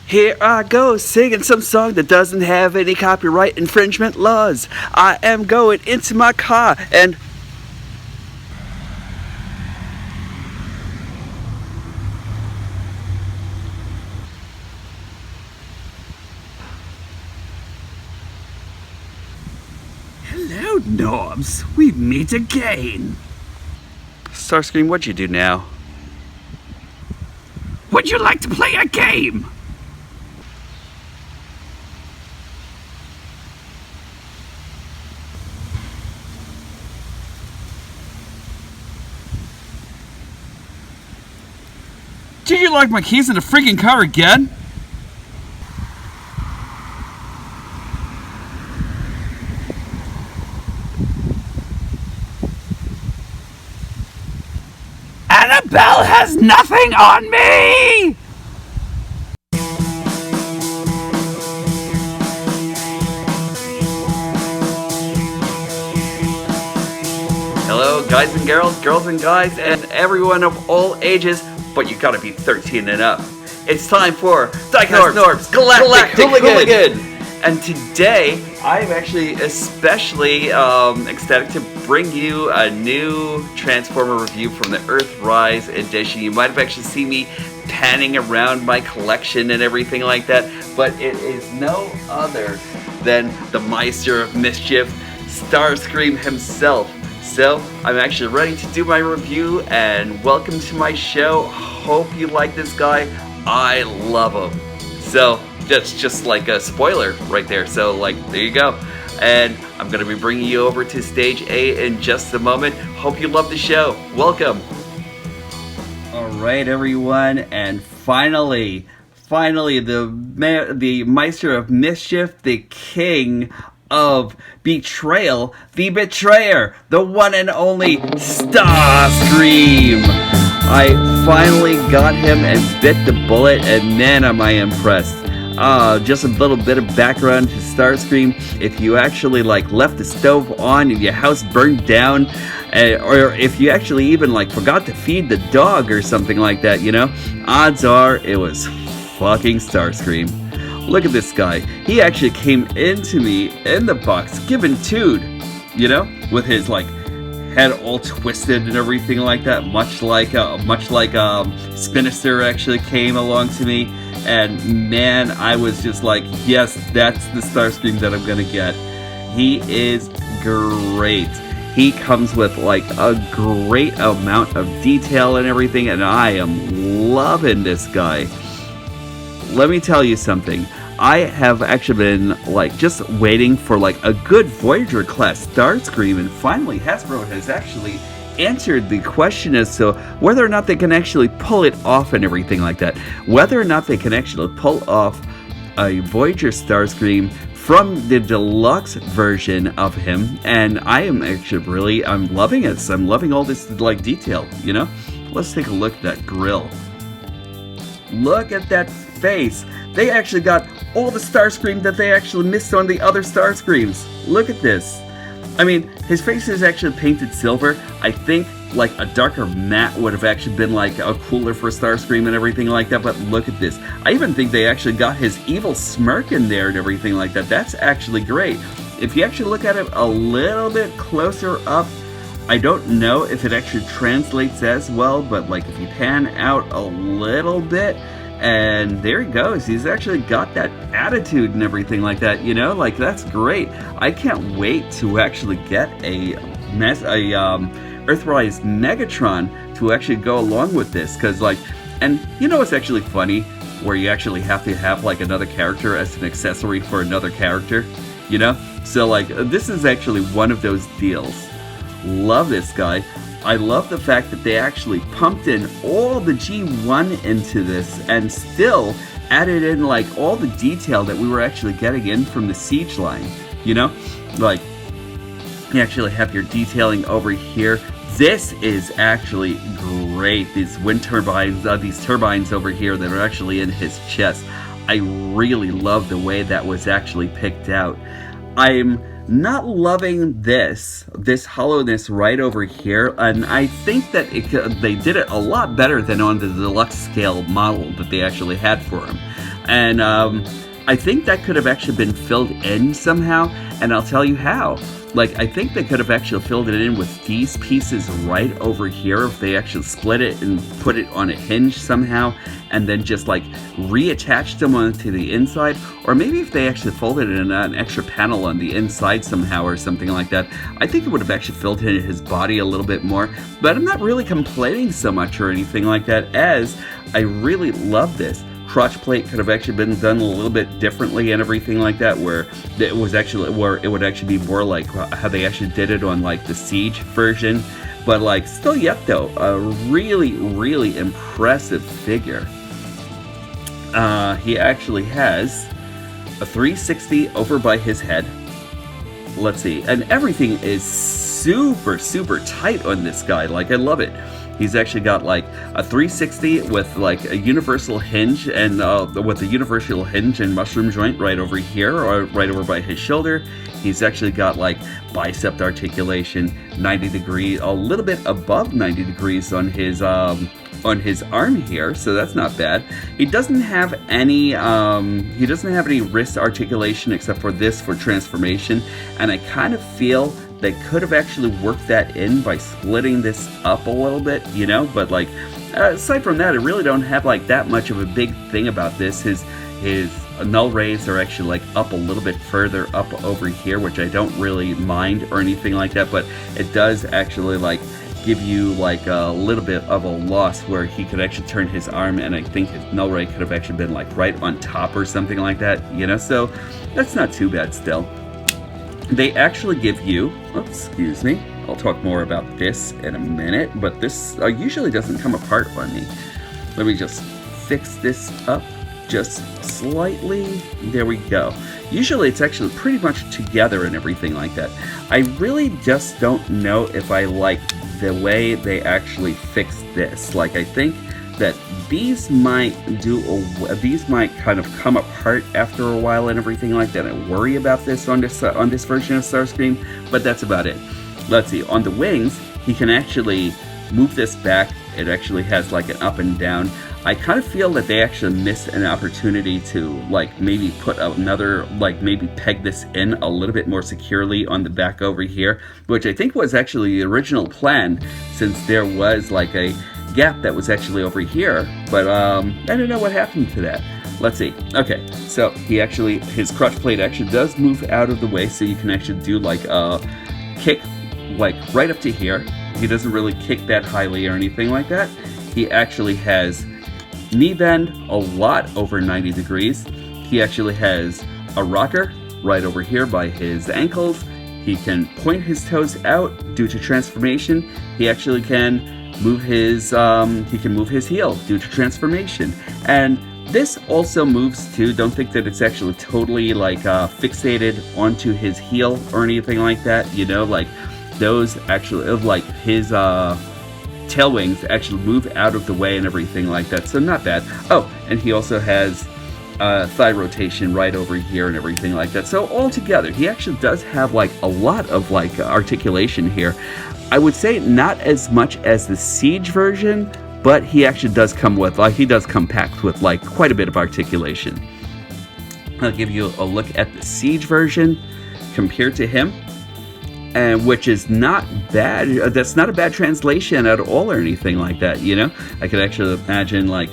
Here I go, singing some song that doesn't have any copyright infringement laws. I am going into my car and... Hello, NORBZ. We meet again. Starscream, what'd you do now? Would you like to play a game? Did you lock my keys in the freaking car again? Annabelle has nothing on me! Hello, guys and girls and guys, and everyone of all ages, but you gotta be 13 and up. It's time for DIECAST NORBZ Galactic Hooligan! And today, I'm actually especially ecstatic to bring you a new Transformer review from the Earthrise edition. You might have actually seen me panning around my collection and everything like that, but it is no other than the Meister of Mischief, Starscream himself. So, I'm actually ready to do my review, and welcome to my show. Hope you like this guy. I love him. So, that's just like a spoiler right there. So, like, there you go. And I'm going to be bringing you over to Stage A in just a moment. Hope you love the show. Welcome. Alright, everyone. And finally, the Meister of Mischief, the King of Betrayal, the Betrayer, the one and only Starscream. I finally got him and bit the bullet, and man am I impressed. Just a little bit of background to Starscream. If you actually left the stove on and your house burned down, or if you actually even forgot to feed the dog or something like that, you know, odds are it was fucking Starscream. Look at this guy. He actually came into me in the box, given tood, you know, with his head all twisted and everything like that, much like Spinister actually came along to me, and man, I was just like, yes, that's the Starscream that I'm gonna get. He is great. He comes with a great amount of detail and everything, and I am loving this guy. Let me tell you something. I have actually been just waiting for a good Voyager class Starscream, and finally Hasbro has actually answered the question as to whether or not they can actually pull it off and everything like that. Whether or not they can actually pull off a Voyager Starscream from the deluxe version of him, and I am actually I'm loving it. I'm loving all this detail, you know? Let's take a look at that grill. Look at that face. They actually got all the Starscream that they actually missed on the other Starscreams. Look at this. I mean, his face is actually painted silver. I think a darker matte would have actually been a cooler for Starscream and everything like that, but look at this. I even think they actually got his evil smirk in there and everything like that. That's actually great. If you actually look at it a little bit closer up, I don't know if it actually translates as well, but if you pan out a little bit, and there he goes. He's actually got that attitude and everything like that, you know? That's great. I can't wait to actually get a Earthrise Megatron to actually go along with this, because and you know what's actually funny? Where you actually have to have another character as an accessory for another character, you know? So this is actually one of those deals. Love this guy. I love the fact that they actually pumped in all the G1 into this and still added in all the detail that we were actually getting in from the Siege line, you know? You actually have your detailing over here. This is actually great. These wind turbines, these turbines over here that are actually in his chest. I really love the way that was actually picked out. I'm not loving this hollowness right over here, and I think that they did it a lot better than on the deluxe scale model that they actually had for him. And I think that could have actually been filled in somehow, and I'll tell you how. Like, I think they could have actually filled it in with these pieces right over here if they actually split it and put it on a hinge somehow, and then just like reattached them onto the inside, or maybe if they actually folded it in an extra panel on the inside somehow or something like that. I think it would have actually filled in his body a little bit more, but I'm not really complaining so much or anything like that, as I really love this. Crotch plate could have actually been done a little bit differently and everything like that, where it was actually, where it would actually be more like how they actually did it on like the Siege version, but like still yet though, a really impressive figure. He actually has a 360 over by his head. Let's see, and everything is super tight on this guy. Like, I love it. He's actually got like a 360 with like a universal hinge, and with a universal hinge and mushroom joint right over here, or right over by his shoulder. He's actually got like bicep articulation, 90 degree, a little bit above 90 degrees on his arm here, so that's not bad. He doesn't have any wrist articulation except for this for transformation, and I kind of feel they could have actually worked that in by splitting this up a little bit, you know, but like, aside from that, I really don't have like that much of a big thing about this. His null rays are actually like up a little bit further up over here, which I don't really mind or anything like that, but it does actually like give you like a little bit of a loss where he could actually turn his arm, and I think his null ray could have actually been like right on top or something like that, you know, so that's not too bad still. They actually give you, excuse me, I'll talk more about this in a minute, but this usually doesn't come apart on me. Let me just fix this up just slightly. There we go. Usually it's actually pretty much together and everything like that. I really just don't know if I like the way they actually fixed this. Like, I think that these might kind of come apart after a while and everything like that. I worry about this on this version of Starscream, but that's about it. Let's see, on the wings, he can actually move this back. It actually has like an up and down. I kind of feel that they actually missed an opportunity to like maybe put another, like maybe peg this in a little bit more securely on the back over here, which I think was actually the original plan, since there was like a gap that was actually over here, but I don't know what happened to that. Let's see. Okay, so his crotch plate actually does move out of the way, so you can actually do like a kick like right up to here. He doesn't really kick that highly or anything like that. He actually has knee bend a lot over 90 degrees. He actually has a rocker right over here by his ankles. He can point his toes out due to transformation. He actually can move his heel due to transformation, and this also moves too. Don't think that it's actually totally like fixated onto his heel or anything like that, you know, like those actually, like his tail wings actually move out of the way and everything like that, so not bad. Oh, and he also has thigh rotation right over here and everything like that, so altogether he actually does have like a lot of like articulation here. I would say not as much as the Siege version, but he actually does come with, like, he does come packed with like quite a bit of articulation. I'll give you a look at the Siege version compared to him, and which is not bad. That's not a bad translation at all or anything like that, you know? I could actually imagine, like,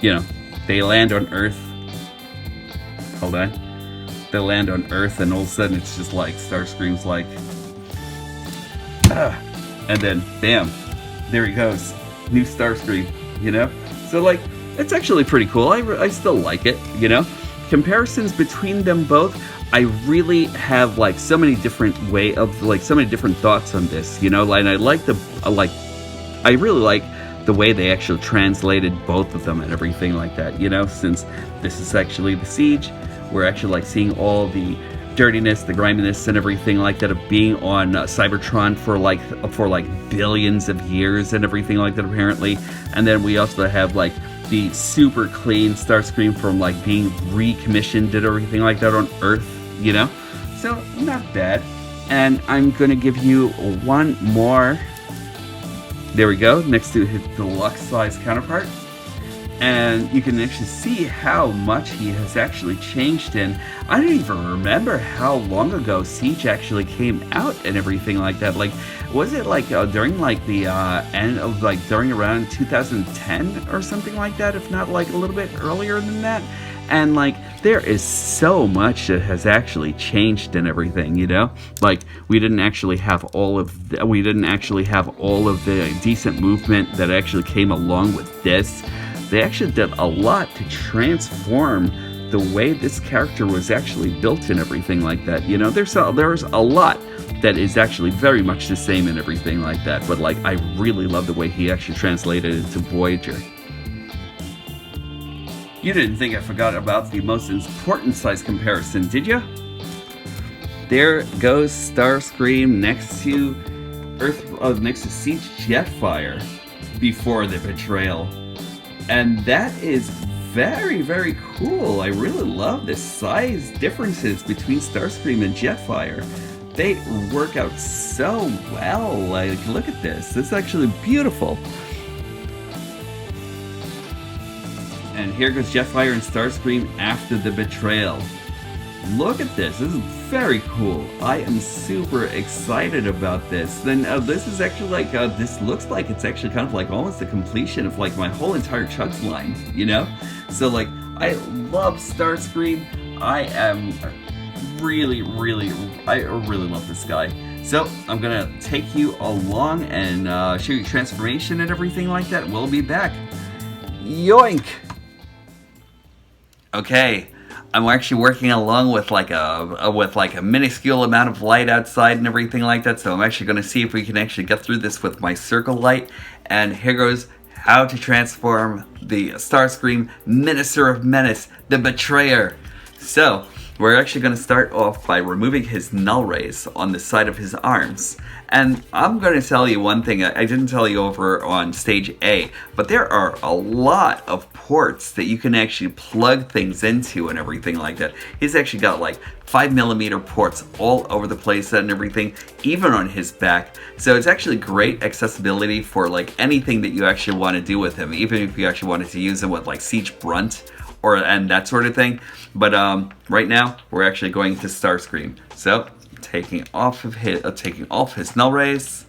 you know, they land on Earth. Hold on. They land on Earth, and all of a sudden it's just like Starscream's like, and then bam, there he goes, new Starscream, you know? So like, it's actually pretty cool. I still like it, you know? Comparisons between them both, I really have like so many different so many different thoughts on this, you know? And I really like the way they actually translated both of them and everything like that, you know? Since this is actually the Siege, we're actually like seeing all the dirtiness, the griminess, and everything like that of being on Cybertron for like billions of years and everything like that, apparently. And then we also have like the super clean Starscream from like being recommissioned and everything like that on Earth, you know? So not bad. And I'm gonna give you one more. There we go, next to his deluxe size counterpart. And you can actually see how much he has actually changed in. I don't even remember how long ago Siege actually came out and everything like that. Like, was it like during like the end of like during around 2010 or something like that, if not like a little bit earlier than that? And like, there is so much that has actually changed and everything, you know. Like, we didn't actually have all of the decent movement that actually came along with this. They actually did a lot to transform the way this character was actually built and everything like that. You know, there's a lot that is actually very much the same and everything like that. But like, I really love the way he actually translated it to Voyager. You didn't think I forgot about the most important size comparison, did you? There goes Starscream next to Siege Jetfire before the betrayal. And that is very, very cool. I really love the size differences between Starscream and Jetfire. They work out so well. Like, look at this. This is actually beautiful. And here goes Jetfire and Starscream after the betrayal. Look at this. This is very cool. I am super excited about this. Then this is actually like, this looks like it's actually kind of like almost the completion of like my whole entire Chugs line, you know? So like, I love Starscream. I really love this guy. So I'm gonna take you along and show you transformation and everything like that. We'll be back. Yoink! Okay. I'm actually working along with like a minuscule amount of light outside and everything like that, so I'm actually going to see if we can actually get through this with my circle light. And here goes how to transform the Starscream Minister of Menace, the Betrayer. So we're actually going to start off by removing his null rays on the side of his arms. And I'm going to tell you one thing I didn't tell you over on stage A, but there are a lot of ports that you can actually plug things into and everything like that. He's actually got like 5mm ports all over the place and everything, even on his back. So it's actually great accessibility for like anything that you actually want to do with him, even if you actually wanted to use him with like Siege Brunt and that sort of thing. But right now we're actually going to Starscream. So taking off his null rays,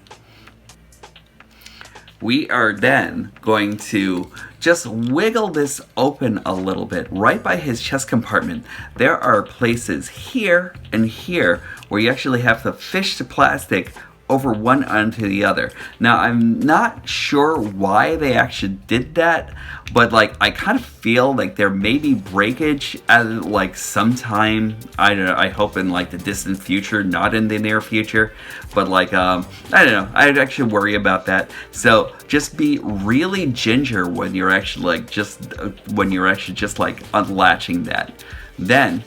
we are then going to just wiggle this open a little bit right by his chest compartment. There are places here and here where you actually have to fish the plastic over one onto the other. Now, I'm not sure why they actually did that, but like, I kind of feel like there may be breakage at like sometime, I don't know, I hope in like the distant future, not in the near future, but like, I don't know, I'd actually worry about that. So just be really ginger when you're actually like, just like unlatching that. Then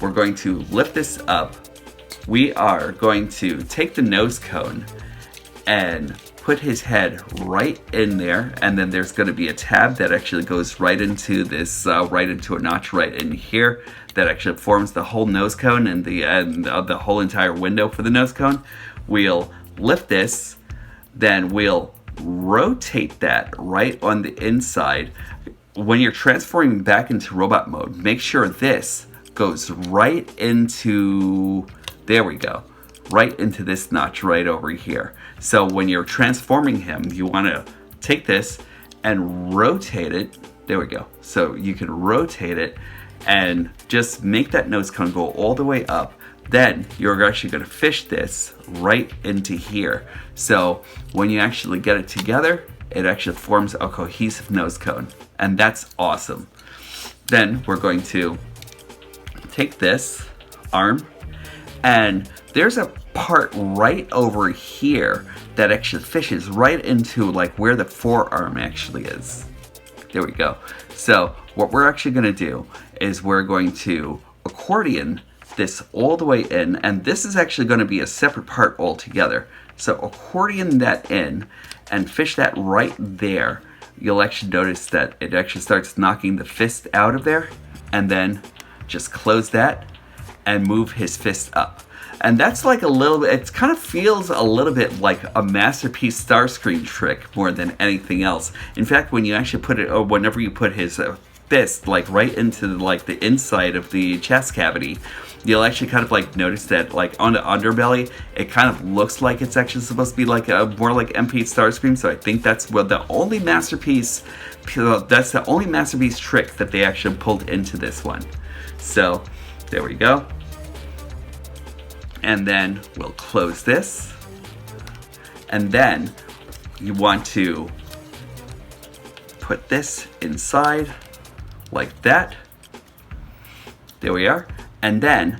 we're going to lift this up. We are going to take the nose cone and put his head right in there, and then there's going to be a tab that actually goes right into this, right into a notch right in here that actually forms the whole nose cone and the whole entire window for the nose cone. We'll lift this, then we'll rotate that right on the inside. When you're transforming back into robot mode, make sure this goes right into... There we go, right into this notch right over here. So when you're transforming him, you want to take this and rotate it. There we go. So you can rotate it and just make that nose cone go all the way up. Then you're actually going to fish this right into here. So when you actually get it together, it actually forms a cohesive nose cone. And that's awesome. Then we're going to take this arm, and there's a part right over here that actually fishes right into like where the forearm actually is. There we go. So what we're actually going to do is we're going to accordion this all the way in, and this is actually going to be a separate part altogether. So accordion that in and fish that right there. You'll actually notice that it actually starts knocking the fist out of there, and then just close that and move his fist up. And that's like a little bit, it kind of feels a little bit like a Masterpiece Starscream trick more than anything else. In fact, when you actually put it, or whenever you put his fist like right into like the inside of the chest cavity, you'll actually kind of like notice that like on the underbelly, it kind of looks like it's actually supposed to be like a more like MP Starscream. So I think that's what the only Masterpiece, that's the only Masterpiece trick that they actually pulled into this one. So there we go. And then we'll close this. And then you want to put this inside like that. There we are. And then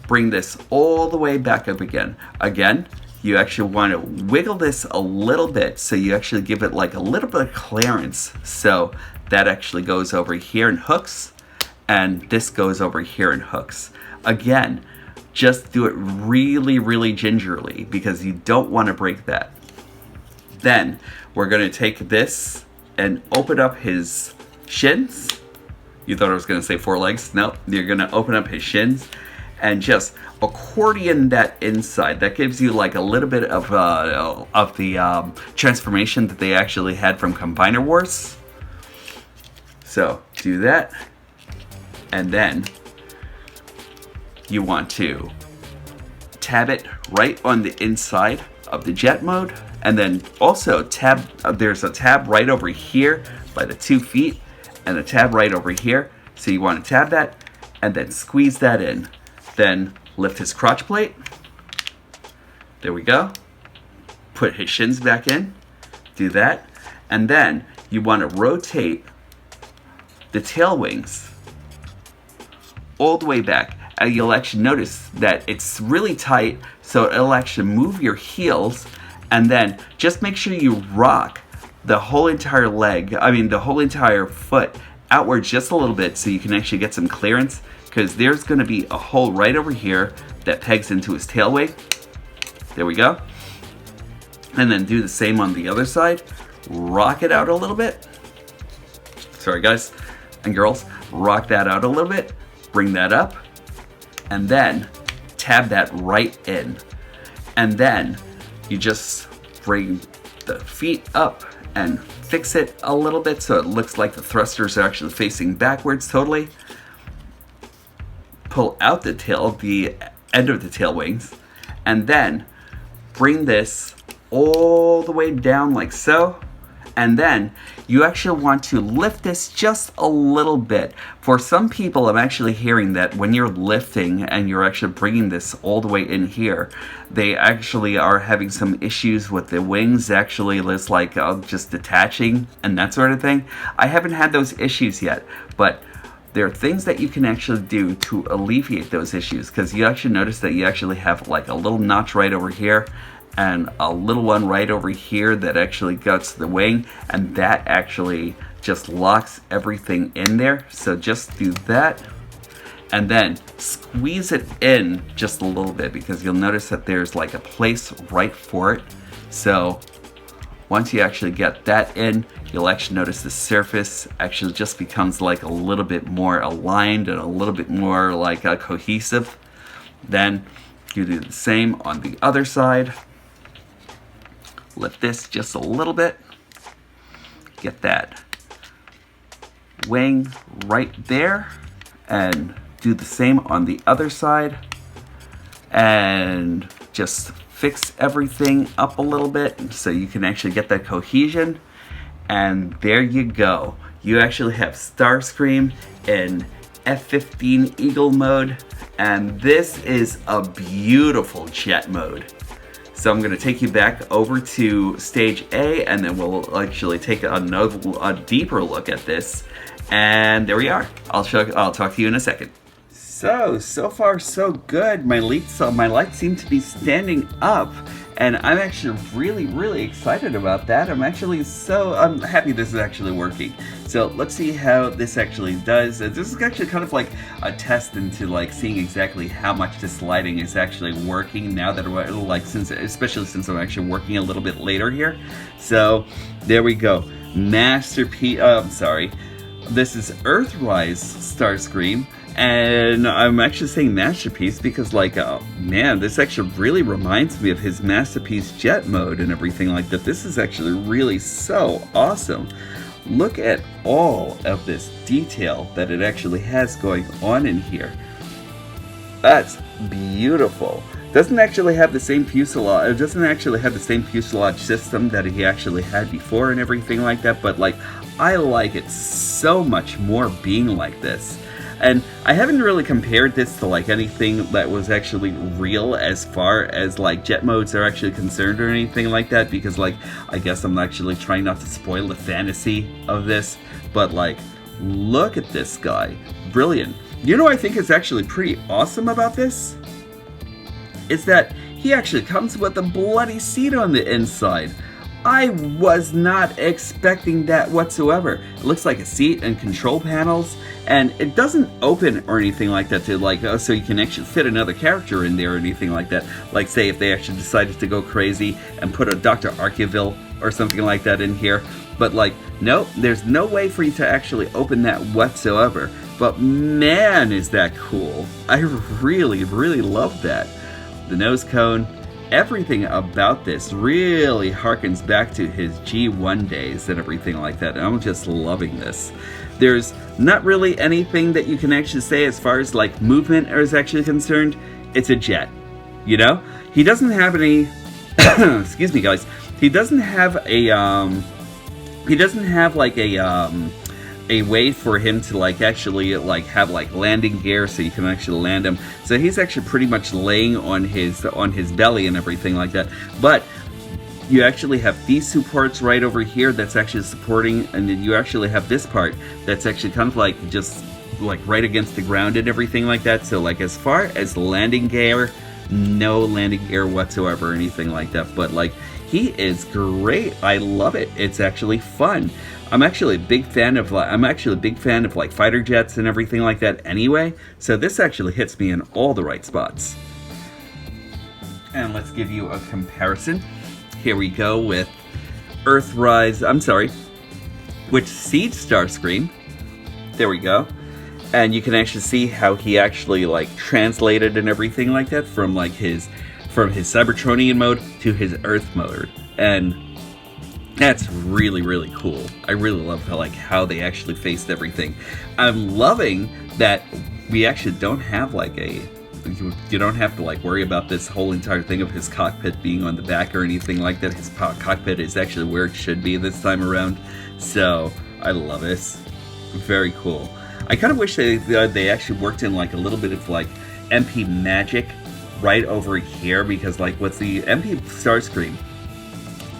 bring this all the way back up again. Again, you actually want to wiggle this a little bit so you actually give it like a little bit of clearance. So that actually goes over here and hooks, and this goes over here and hooks. Again, just do it really, really gingerly because you don't want to break that. Then we're going to take this and open up his shins. You thought I was going to say forelegs? No, you're going to open up his shins and just accordion that inside. That gives you like a little bit of the transformation that they actually had from Combiner Wars. So do that. And then you want to tab it right on the inside of the jet mode. And then also tab, there's a tab right over here by the 2 feet. And a tab right over here. So you want to tab that and then squeeze that in. Then lift his crotch plate. There we go. Put his shins back in. Do that. And then you want to rotate the tail wings all the way back. And you'll actually notice that it's really tight, so it'll actually move your heels. And then just make sure you rock the whole entire leg, the whole entire foot outward just a little bit so you can actually get some clearance, because there's going to be a hole right over here that pegs into his tail wing. There we go. And then do the same on the other side. Rock it out a little bit. Sorry guys and girls. Rock that out a little bit. Bring that up. And then tab that right in. And then you just bring the feet up and fix it a little bit so it looks like the thrusters are actually facing backwards totally. Pull out the tail, the end of the tail wings, and then bring this all the way down like so. And then you actually want to lift this just a little bit. For some people, I'm actually hearing that when you're lifting and you're actually bringing this all the way in here, they actually are having some issues with the wings actually just like just detaching and that sort of thing. I haven't had those issues yet, but there are things that you can actually do to alleviate those issues, because you actually notice that you actually have like a little notch right over here and a little one right over here that actually goes to the wing, and that actually just locks everything in there. So just do that and then squeeze it in just a little bit, because you'll notice that there's like a place right for it. So once you actually get that in, you'll actually notice the surface actually just becomes like a little bit more aligned and a little bit more like cohesive. Then you do the same on the other side. Lift this just a little bit. Get that wing right there. And do the same on the other side. And just fix everything up a little bit so you can actually get that cohesion. And there you go. You actually have Starscream in F-15 Eagle mode. And this is a beautiful jet mode. So I'm going to take you back over to stage A, and then we'll actually take a deeper look at this. And there we are. I'll talk to you in a second. So far so good. My lights seem to be standing up, and I'm actually really excited about that. I'm happy this is actually working. So let's see how this actually does. This is actually kind of like a test into like seeing exactly how much this lighting is actually working now that especially since I'm actually working a little bit later here. So there we go. This is Earthrise Starscream. And I'm actually saying masterpiece because, like, man, this actually really reminds me of his masterpiece jet mode and everything like that. This is actually really so awesome. Look at all of this detail that it actually has going on in here. That's beautiful. Doesn't actually have the same fuselage. It doesn't actually have the same fuselage system that he actually had before and everything like that. But like, I like it so much more being like this. And I haven't really compared this to like anything that was actually real as far as like jet modes are actually concerned or anything like that, because like, I guess I'm actually trying not to spoil the fantasy of this. But like, look at this guy. Brilliant. You know what I think is actually pretty awesome about this? Is that he actually comes with a bloody seat on the inside. I was not expecting that whatsoever. It looks like a seat and control panels, and it doesn't open or anything like that to like, so you can actually fit another character in there or anything like that. Like say if they actually decided to go crazy and put a Dr. Archiville or something like that in here. But like, nope, there's no way for you to actually open that whatsoever. But man, is that cool. I really, really love that. The nose cone, everything about this really harkens back to his G1 days and everything like that. And I'm just loving this. There's not really anything that you can actually say as far as like movement is actually concerned. It's a jet, you know? He doesn't have any, excuse me guys, he doesn't have like a way for him to like actually like have like landing gear so you can actually land him. So he's actually pretty much laying on his belly and everything like that. But you actually have these two parts right over here that's actually supporting, and then you actually have this part that's actually kind of like just like right against the ground and everything like that. So like as far as landing gear, no landing gear whatsoever or anything like that. But like, he is great. I love it. It's actually fun. I'm actually a big fan of like fighter jets and everything like that anyway. So this actually hits me in all the right spots. And let's give you a comparison. Here we go with Earthrise Starscream. There we go. And you can actually see how he actually like translated and everything like that from his Cybertronian mode to his Earth mode. And that's really, really cool. I really love how they actually faced everything. I'm loving that we actually don't have like you don't have to like worry about this whole entire thing of his cockpit being on the back or anything like that. His cockpit is actually where it should be this time around. So I love this. Very cool. I kind of wish they actually worked in like a little bit of like MP magic right over here, because like with the MP Starscream,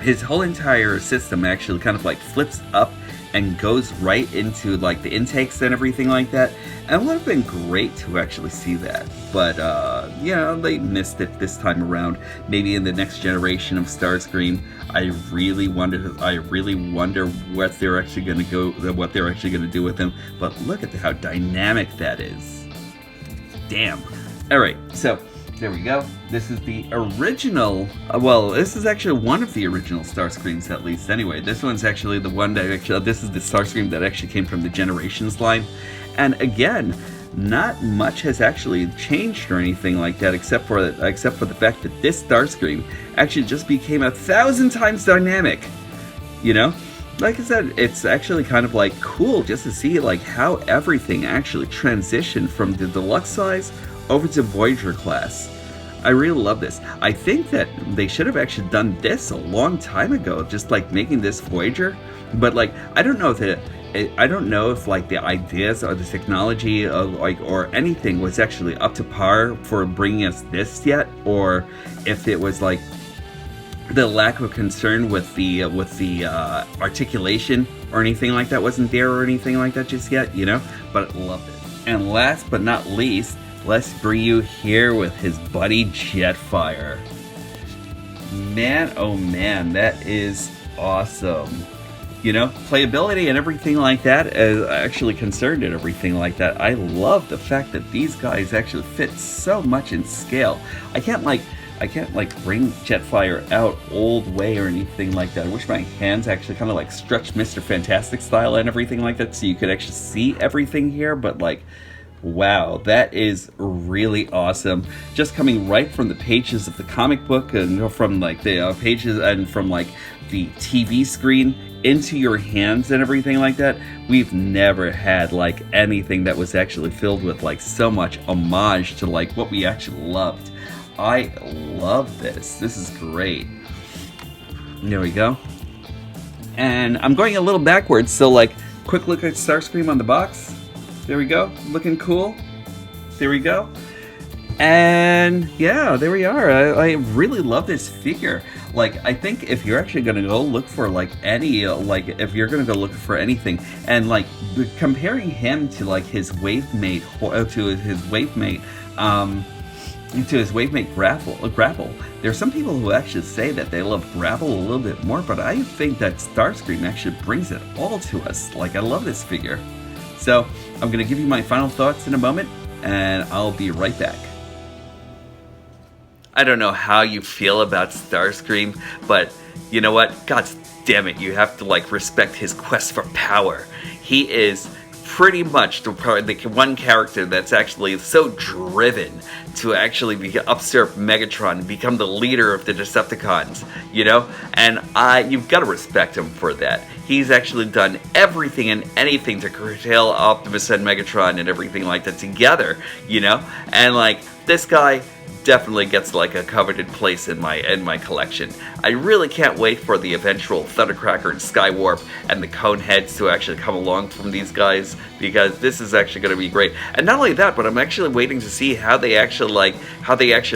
his whole entire system actually kind of like flips up and goes right into like the intakes and everything like that. And it would have been great to actually see that, but yeah, they missed it this time around. Maybe in the next generation of Starscream, I really wonder what they're actually going to do with him. But look at how dynamic that is. Damn. All right, so there we go. This is the original, well, this is actually one of the original Starscreams, at least. Anyway, this one's actually the one that actually, this is the Starscream that actually came from the Generations line. And again, not much has actually changed or anything like that, except for the fact that this Starscream actually just became 1,000 times dynamic. You know? Like I said, it's actually kind of like cool just to see like how everything actually transitioned from the deluxe size over to Voyager class. I really love this. I think that they should have actually done this a long time ago, just like making this Voyager. But like, I don't know if like the ideas or the technology of like or anything was actually up to par for bringing us this yet, or if it was like the lack of concern with the articulation or anything like that wasn't there or anything like that just yet, you know. But I loved it. And last but not least, let's bring you here with his buddy Jetfire. Man, oh man, that is awesome. You know, playability and everything like that is actually concerned and everything like that. I love the fact that these guys actually fit so much in scale. I can't bring Jetfire out old way or anything like that. I wish my hands actually kind of like stretched Mr. Fantastic style and everything like that, so you could actually see everything here. But like, Wow, that is really awesome. Just coming right from the pages of the comic book and from like the pages and from like the TV screen into your hands and everything like that. We've never had like anything that was actually filled with like so much homage to like what we actually loved. I love this. This is great. There we go. And I'm going a little backwards, so like quick look at Starscream on the box. There we go, looking cool. There we go. And yeah, there we are. I really love this figure. Like, I think if you're actually gonna go look for like any, like if you're gonna go look for anything, and like comparing him to like his wave mate, Grapple. There's some people who actually say that they love Grapple a little bit more, but I think that Starscream actually brings it all to us. Like, I love this figure. So, I'm going to give you my final thoughts in a moment, and I'll be right back. I don't know how you feel about Starscream, but you know what? God damn it, you have to like respect his quest for power. He is pretty much the one character that's actually so driven to actually usurp Megatron and become the leader of the Decepticons, you know? And you've got to respect him for that. He's actually done everything and anything to curtail Optimus and Megatron and everything like that together, you know? And like, this guy definitely gets like a coveted place in my collection. I really can't wait for the eventual Thundercracker and Skywarp and the Coneheads to actually come along from these guys, because this is actually going to be great. And not only that, but I'm actually waiting to see how they actually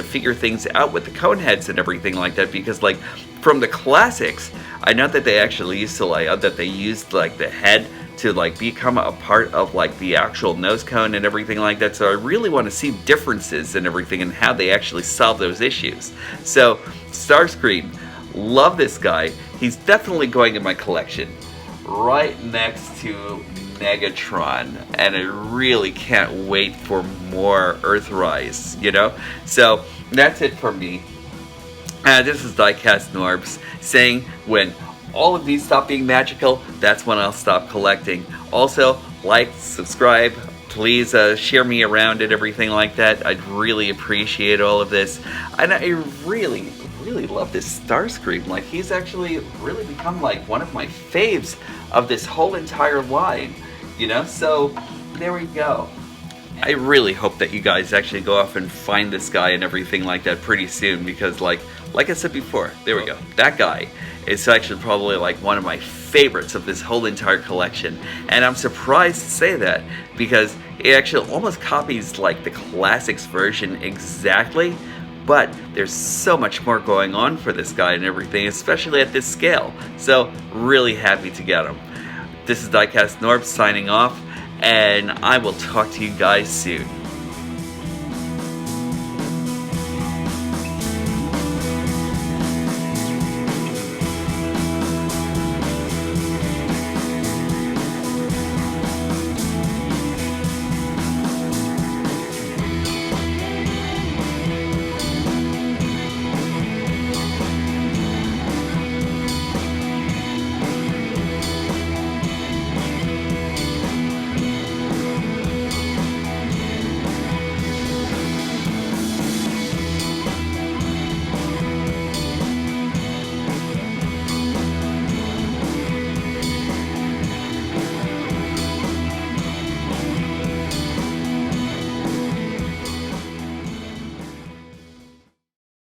figure things out with the Coneheads and everything like that, because like from the classics, I know that they actually used to used like the head to like become a part of like the actual nose cone and everything like that. So I really want to see differences and everything and how they actually solve those issues. So Starscream, love this guy. He's definitely going in my collection right next to Megatron, and I really can't wait for more Earthrise, you know? So that's it for me. This is DIECAST NORBZ saying, when all of these stop being magical, that's when I'll stop collecting. Also, like, subscribe, please share me around and everything like that. I'd really appreciate all of this. And I really love this Starscream. Like, he's actually really become like one of my faves of this whole entire line, you know? So, there we go. I really hope that you guys actually go off and find this guy and everything like that pretty soon, because like I said before, there we go, that guy is actually probably like one of my favorites of this whole entire collection. And I'm surprised to say that, because it actually almost copies like the classics version exactly, but there's so much more going on for this guy and everything, especially at this scale. So really happy to get him. This is DIECAST NORBZ signing off, and I will talk to you guys soon.